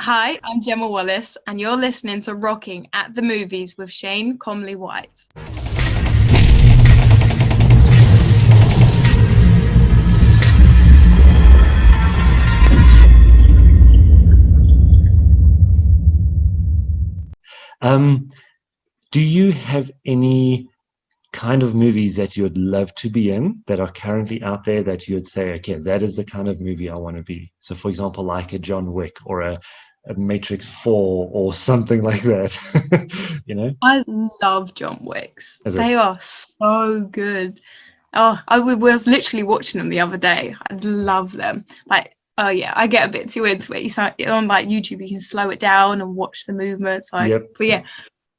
Hi, I'm Gemma Wallace, and you're listening to Rocking at the Movies with Shane Comley-White. Do you have any kind of movies that you would love to be in that are currently out there that you would say, okay, that is the kind of movie I want to be? So, for example, like a John Wick or a Matrix 4 or something like that, you know? I love John Wicks. As a, They are so good. Oh, was literally watching them the other day. I love them. Like, oh yeah, I get a bit too into it. On like YouTube, you can slow it down and watch the movements. yep, But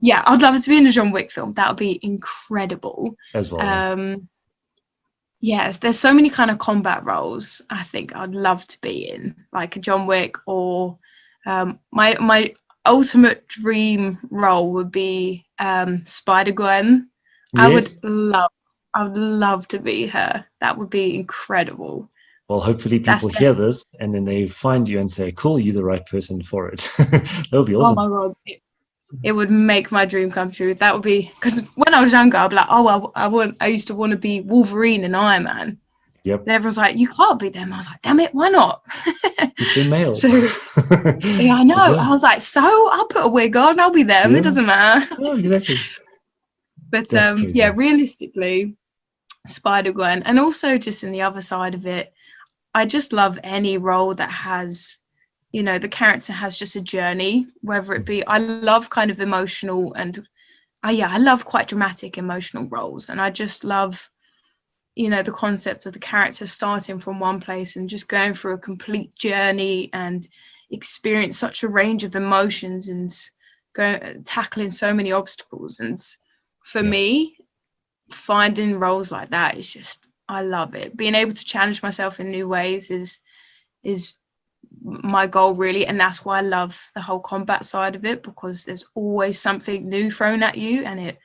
yeah, I'd love to be in a John Wick film. That would be incredible. as well, yeah. Yes, there's so many kind of combat roles I think I'd love to be in, like a John Wick, or my ultimate dream role would be Spider-Gwen. Yes. I would love to be her. That would be incredible. Well, hopefully That's people hear this and then they find you and say, cool, you're the right person for it. That'll be oh awesome. my god, it would make my dream come true. That would be, because when I was younger, I'd be like, oh, I used to want to be Wolverine and Iron Man. Yep. And everyone's like, you can't be them. I was like, damn it, why not? They're male. So yeah, I know. Well. I was like, so I'll put a wig on, I'll be them. Yeah. It doesn't matter. Oh, exactly. But That's yeah, crazy. realistically, Spider-Gwen, and also just in the other side of it, I just love any role that has, the character has just a journey, whether it be, I love kind of emotional and I love quite dramatic emotional roles, and I just love, the concept of the character starting from one place and just going through a complete journey and experience such a range of emotions and tackling so many obstacles. And for me, finding roles like that is just, I love it. Being able to challenge myself in new ways is my goal, really, and that's why I love the whole combat side of it, because there's always something new thrown at you, and it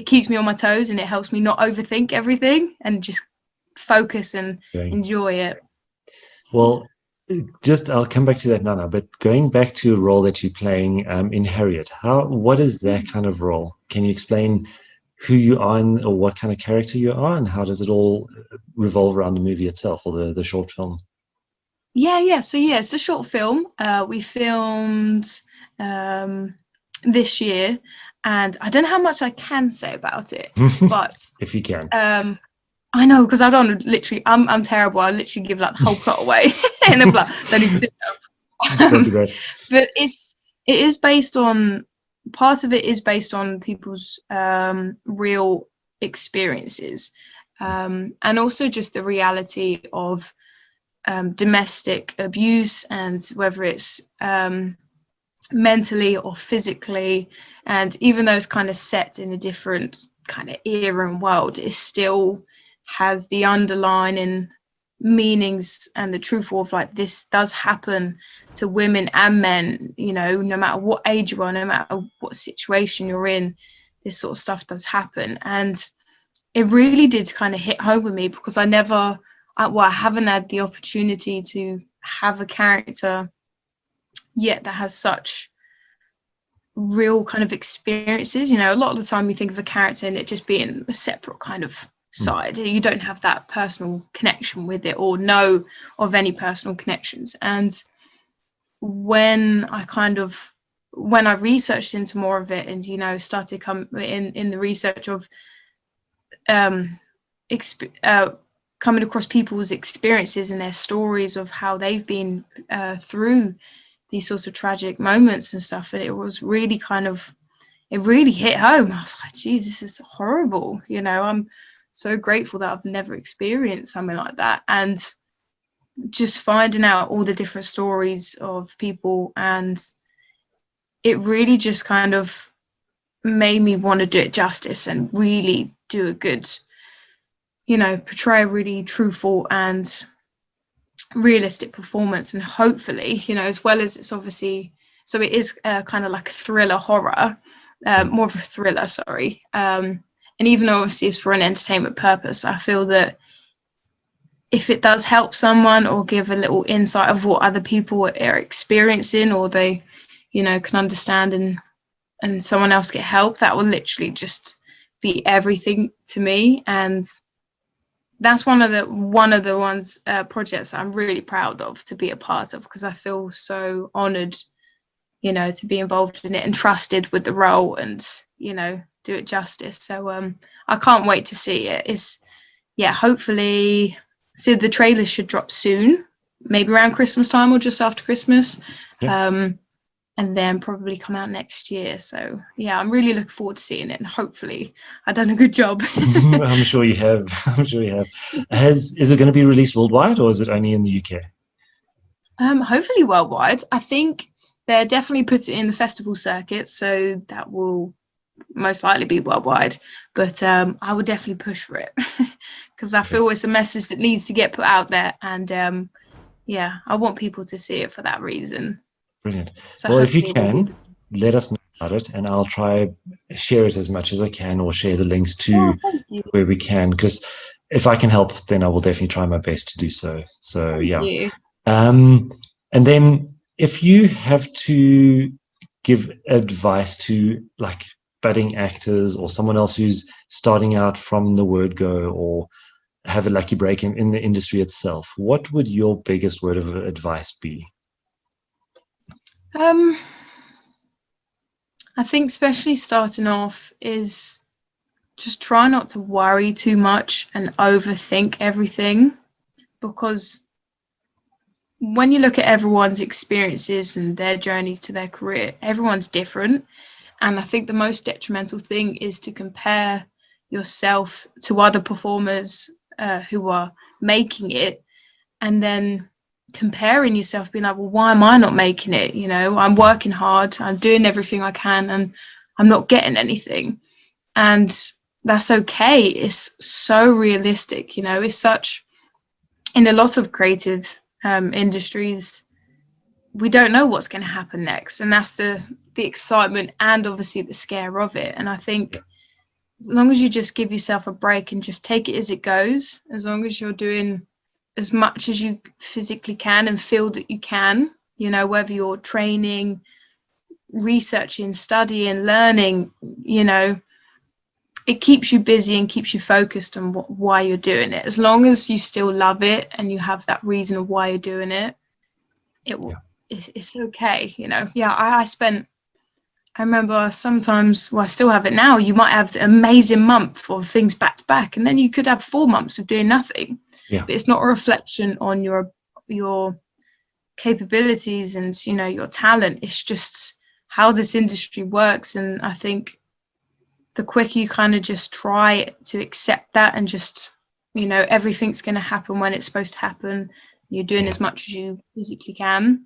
keeps me on my toes, and it helps me not overthink everything and just focus and enjoy it. Well, I'll come back to that now, but going back to a role that you're playing in Harriet, what is that kind of role? Can you explain who you are or what kind of character you are, and how does it all revolve around the movie itself or the short film? So it's a short film. We filmed this year, and I don't know how much I can say about it, but if you can. I know, because I don't literally, I'm terrible. I literally give like the whole plot away in a plot. Don't do that. But it is based on, parts of it is based on people's real experiences, and also just the reality of domestic abuse, and whether it's mentally or physically. And even though it's kind of set in a different kind of era and world, it still has the underlying meanings and the truth of, like, this does happen to women and men, no matter what age you are, no matter what situation you're in, this sort of stuff does happen. And it really did kind of hit home with me, because I haven't had the opportunity to have a character yet that has such real kind of experiences. A lot of the time you think of a character and it just being a separate kind of side. You don't have that personal connection with it, or know of any personal connections. And when I researched into more of it, and started in the research of coming across people's experiences and their stories of how they've been through these sorts of tragic moments and stuff, and it was really it really hit home. I was like, geez, this is horrible. I'm so grateful that I've never experienced something like that. And just finding out all the different stories of people, and it really just kind of made me want to do it justice and really do a good, portray a really truthful and realistic performance. And hopefully, as well as it's obviously, so it is kind of like a thriller horror, more of a thriller, sorry. And even though obviously it's for an entertainment purpose, I feel that if it does help someone or give a little insight of what other people are experiencing, or they, you know, can understand and someone else get help, that will literally just be everything to me. And that's one of the projects I'm really proud of to be a part of, because I feel so honored, you know, to be involved in it and trusted with the role and, you know, do it justice. So I can't wait to see it. Hopefully, so the trailer should drop soon, maybe around Christmas time or just after Christmas. And then probably come out next year. So yeah, I'm really looking forward to seeing it, and hopefully I've done a good job. I'm sure you have. I'm sure you have. Is it going to be released worldwide, or is it only in the UK? Hopefully worldwide. I think they're definitely put it in the festival circuit, so that will most likely be worldwide. But I would definitely push for it, because I feel it's a message that needs to get put out there, and I want people to see it for that reason. Brilliant. So well, if you can, let us know about it, and I'll try share it as much as I can, or share the links to where we can, because if I can help, then I will definitely try my best to do so. So yeah. And then if you have to give advice to like budding actors or someone else who's starting out from the word go, or have a lucky break in the industry itself, what would your biggest word of advice be? I think especially starting off is just try not to worry too much and overthink everything, because when you look at everyone's experiences and their journeys to their career, everyone's different. And I think the most detrimental thing is to compare yourself to other performers who are making it, and then comparing yourself, being like, well, why am I not making it? You know, I'm working hard, I'm doing everything I can, and I'm not getting anything. And that's okay. It's so realistic, you know. It's such, in a lot of creative industries, we don't know what's going to happen next, and that's the excitement and obviously the scare of it. And I think as long as you just give yourself a break and just take it as it goes, as long as you're doing as much as you physically can and feel that you can, you know, whether you're training, researching, studying, learning, you know, it keeps you busy and keeps you focused on why you're doing it. As long as you still love it and you have that reason of why you're doing it, it's okay, you know. I remember sometimes, well, I still have it now, you might have an amazing month of things back to back, and then you could have 4 months of doing nothing. But it's not a reflection on your capabilities and, you know, your talent. It's just how this industry works. And I think the quicker you kind of just try to accept that, and just, you know, everything's going to happen when it's supposed to happen, you're doing as much as you physically can,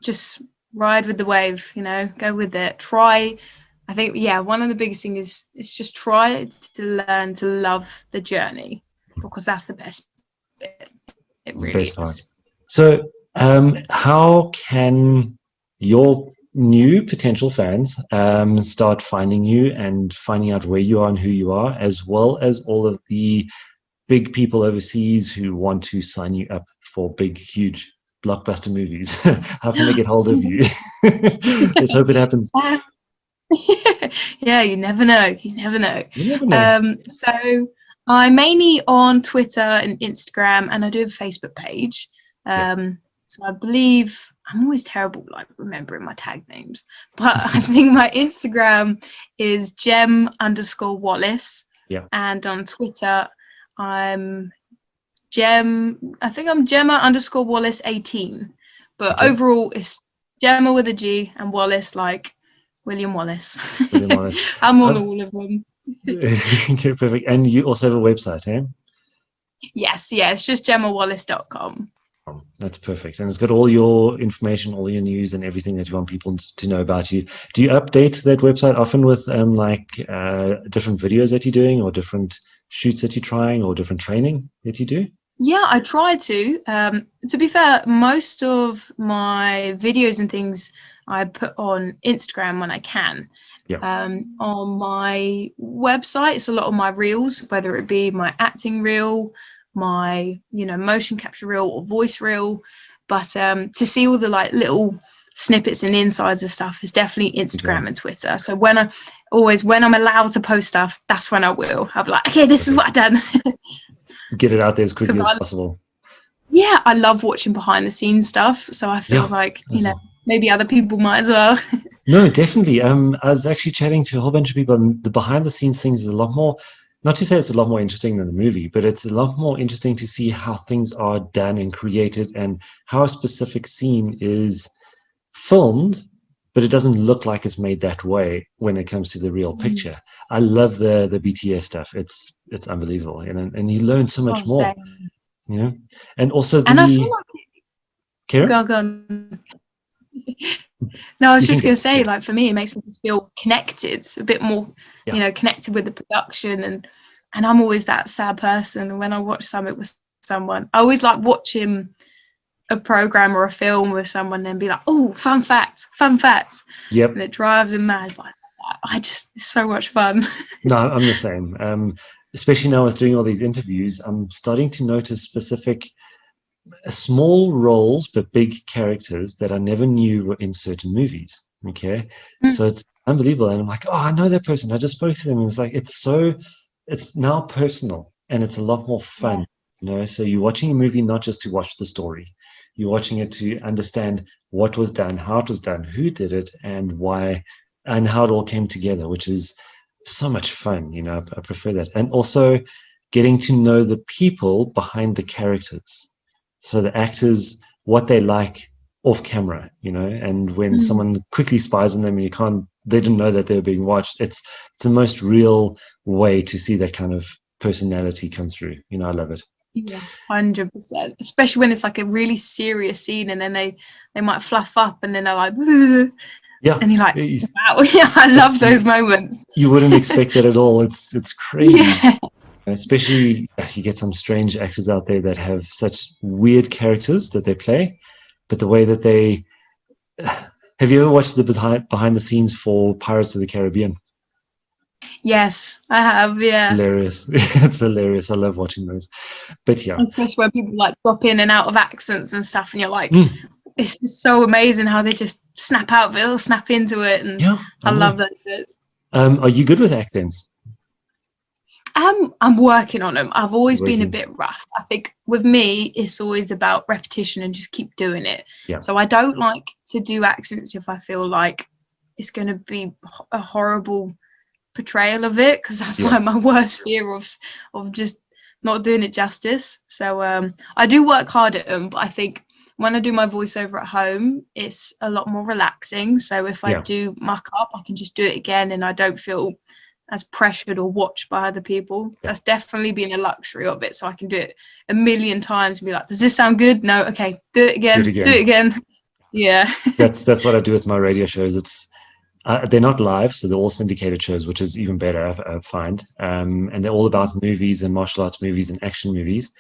just ride with the wave, you know, go with it. Try, I think, one of the biggest things is just try to learn to love the journey, because that's the best bit. It really is. Part. So how can your new potential fans start finding you and finding out where you are and who you are, as well as all of the big people overseas who want to sign you up for big, huge blockbuster movies? How can they get hold of you? Let's hope it happens. Yeah, you never know. So I'm mainly on Twitter and Instagram, and I do have a Facebook page. So I believe, I'm always terrible like remembering my tag names, but I think my Instagram is gem_Wallace. And on Twitter I'm Gemma_Wallace 18. But overall it's Gemma with a G and Wallace like William Wallace. I'm on all of them. Okay, perfect. And you also have a website, eh? Yes, it's just gemmawallace.com. That's perfect. And it's got all your information, all your news and everything that you want people to know about you. Do you update that website often with different videos that you're doing, or different shoots that you're trying, or different training that you do? Yeah, I try to. To be fair, most of my videos and things I put on Instagram when I can. On my website, it's a lot of my reels, whether it be my acting reel my, motion capture reel or voice reel. But to see all the like little snippets and insides of stuff is definitely Instagram and Twitter. So when I'm allowed to post stuff, that's when I will. I'll be like, okay, this is what I've done. Get it out there as quickly as possible. Yeah, I love watching behind the scenes stuff. So I feel like, maybe other people might as well. No, definitely. I was actually chatting to a whole bunch of people, and the behind the scenes things is a lot more, not to say it's a lot more interesting than the movie, but it's a lot more interesting to see how things are done and created and how a specific scene is filmed, but it doesn't look like it's made that way when it comes to the real picture. I love the BTS stuff. It's unbelievable. And you learn so much more. Same. And also and I feel like go on. No, I was just going to say, like, for me, it makes me feel connected, a bit more, connected with the production. And I'm always that sad person. And when I watch something with someone, I always like watching a program or a film with someone and then be like, oh, fun fact. Yep. And it drives them mad. But it's so much fun. No, I'm the same. Especially now with doing all these interviews, I'm starting to notice specific small roles but big characters that I never knew were in certain movies. Okay. So it's unbelievable. And I'm like, oh, I know that person. I just spoke to them. And it's like, it's now personal and it's a lot more fun. So you're watching a movie not just to watch the story. You're watching it to understand what was done, how it was done, who did it, and why, and how it all came together, which is so much fun. I prefer that. And also getting to know the people behind the characters. So the actors, what they like off camera, and when someone quickly spies on them and they didn't know that they were being watched, it's the most real way to see that kind of personality come through. I love it. Yeah, 100%. Especially when it's like a really serious scene and then they might fluff up and then they're like, yeah, and you're like, wow, yeah, I love those moments. You wouldn't expect that at all. It's crazy. Yeah. Especially you get some strange actors out there that have such weird characters that they play, but the way that they have you ever watched the behind the scenes for Pirates of the Caribbean? Yes, I have. Yeah, hilarious. It's hilarious. I love watching those. But yeah, especially when people like drop in and out of accents and stuff, and you're like, it's just so amazing how they just snap out of it or snap into it, and I love those bits. Are you good with accents? I'm working on them. I've always been a bit rough. I think with me, it's always about repetition and just keep doing it. Yeah. So I don't like to do accents if I feel like it's going to be a horrible portrayal of it, because that's like my worst fear of just not doing it justice. So I do work hard at them, but I think when I do my voiceover at home, it's a lot more relaxing. So if I do muck up, I can just do it again and I don't feel as pressured or watched by other people. So that's definitely been a luxury of it. So I can do it a million times and be like, does this sound good? No, okay, do it again. Do it again. Yeah. That's what I do with my radio shows. It's they're not live, so they're all syndicated shows, which is even better, I find. And they're all about movies and martial arts movies and action movies.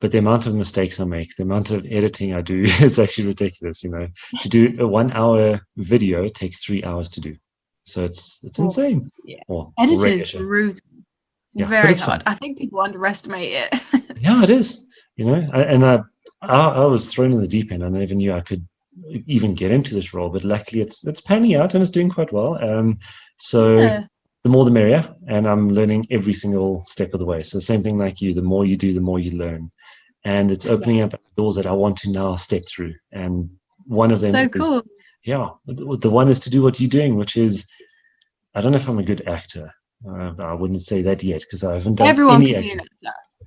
But the amount of mistakes I make, the amount of editing I do, it's actually ridiculous. To do a 1 hour video takes 3 hours to do. So it's insane. Yeah. Editing is rude. Very hard. I think people underestimate it. Yeah, it is. I was thrown in the deep end. I never knew I could even get into this role, but luckily it's panning out and it's doing quite well. The more the merrier, and I'm learning every single step of the way. So same thing like you, the more you do, the more you learn. And it's opening up doors that I want to now step through. And one of them is cool. The one is to do what you're doing, which is, I don't know if I'm a good actor. I wouldn't say that yet because I haven't done any acting.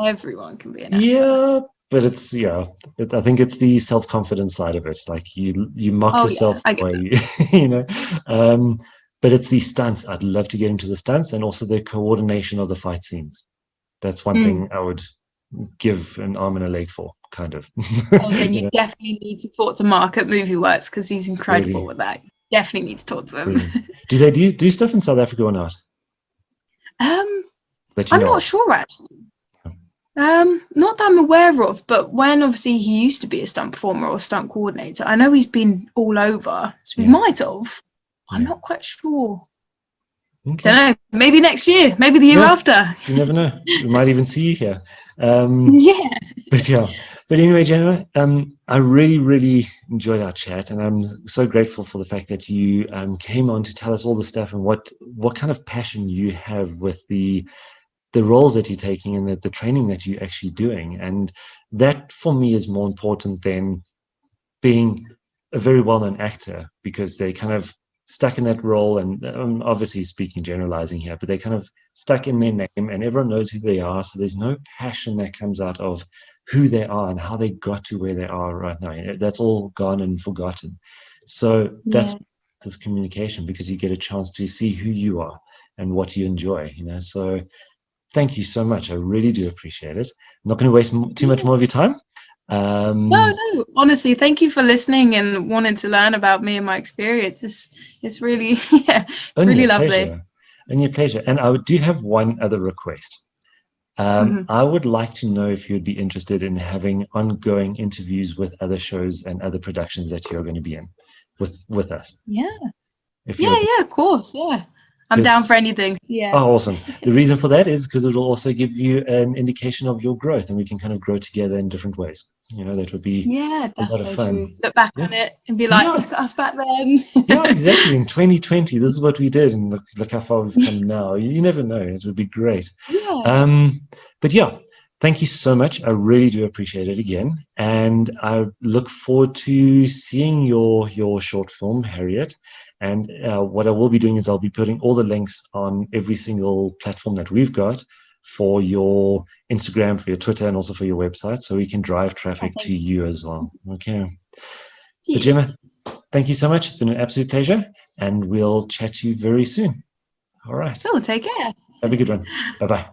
Everyone can be an actor. Yeah, but it's I think it's the self-confidence side of it. Like you mock yourself the way but it's the stunts. I'd love to get into the stunts and also the coordination of the fight scenes. That's one thing I would give an arm and a leg for, kind of. Then you definitely need to talk to Mark at Movie Works because he's incredible with that. You definitely need to talk to him. Do they do stuff in South Africa or not? I'm not sure actually. Not that I'm aware of, but when obviously he used to be a stunt performer or stunt coordinator, I know he's been all over, so he might have. I'm not quite sure. Okay. Don't know. Maybe next year. Maybe the year after. You never know. We might even see you here. Yeah. But yeah, but anyway, Gemma, I really, really enjoyed our chat, and I'm so grateful for the fact that you came on to tell us all the stuff and what kind of passion you have with the roles that you're taking and the training that you're actually doing. And that for me is more important than being a very well-known actor, because they kind of stuck in that role, and obviously speaking generalizing here, but they kind of stuck in their name and everyone knows who they are, so there's no passion that comes out of who they are and how they got to where they are right now. That's all gone and forgotten. So that's Yeah. this communication, because you get a chance to see who you are and what you enjoy, so thank you so much. I really do appreciate it. I'm not going to waste too much more of your time. No, no. Honestly, thank you for listening and wanting to learn about me and my experience. It's really, yeah, it's Only really a lovely. pleasure. Only a pleasure. And I do have one other request. I would like to know if you'd be interested in having ongoing interviews with other shows and other productions that you're going to be in with us. Yeah. If Yeah, you're, yeah, of course. Yeah. I'm down for because anything. Yeah. oh, awesome. The reason for that is because it will also give you an indication of your growth, and we can kind of grow together in different ways. That would be Yeah, a that's lot of so fun. true. Look back Yeah. on it and be like, Yeah. look at us back then. Yeah, exactly. In 2020, this is what we did, and look how far we've come now. You never know. It would be great. Yeah. But yeah, thank you so much. I really do appreciate it again, and I look forward to seeing your short film, Harriet. And what I will be doing is I'll be putting all the links on every single platform that we've got for your Instagram, for your Twitter, and also for your website, so we can drive traffic to you as well. Okay. But Yeah. Gemma, thank you so much. It's been an absolute pleasure, and we'll chat to you very soon. All right. Cool. Take care. Have a good one. Bye-bye.